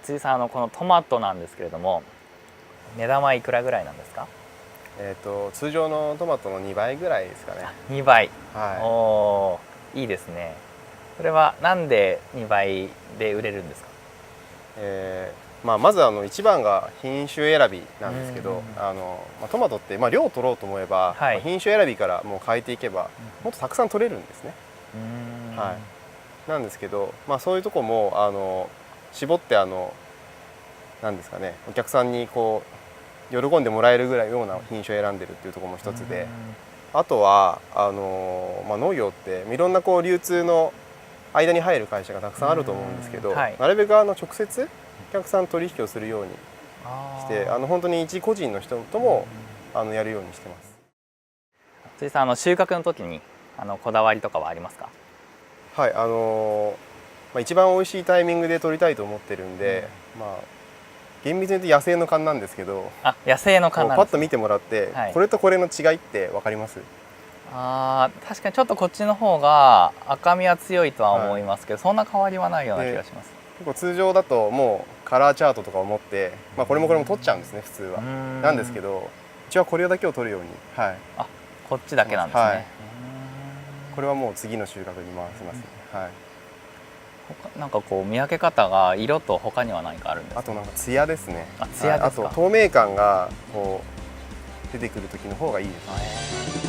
辻さん、このトマトなんですけれども、値段はいくらぐらいなんですか？通常のトマトの2倍ぐらいですかね。2倍。はい。おー、いいですね。それはなんで2倍で売れるんですか？まず一番が品種選びなんですけど、トマトって、量を取ろうと思えば、はい、品種選びからもう変えていけばもっとたくさん取れるんですね。はい、なんですけど、そういうとこも絞ってなんですかね、お客さんにこう喜んでもらえるぐらいような品種を選んでるっていうところも一つで、あとは農業っていろんなこう流通の間に入る会社がたくさんあると思うんですけど、はい、なるべく直接お客さん取引をするようにして本当に一個人の人ともやるようにしてます。辻さん、収穫の時にこだわりとかはありますか？はい、一番美味しいタイミングで取りたいと思ってるんで、厳密に言うと野生の勘なんですけど、野生の勘なんですね。パッと見てもらって、はい、これとこれの違いって分かります？確かにちょっとこっちの方が赤みは強いとは思いますけど、そんな変わりはないような気がします。結構通常だともうカラーチャートとかを持って、これもこれも取っちゃうんですね普通は。なんですけど、うちはこれだけを取るように、こっちだけなんですね。はい、これはもう次の収穫に回しますね。はい、なんかこう見分け方が色と他には何かあるんですか？あとなんか艶ですね。艶ですか？あと透明感がこう出てくる時の方がいいですね。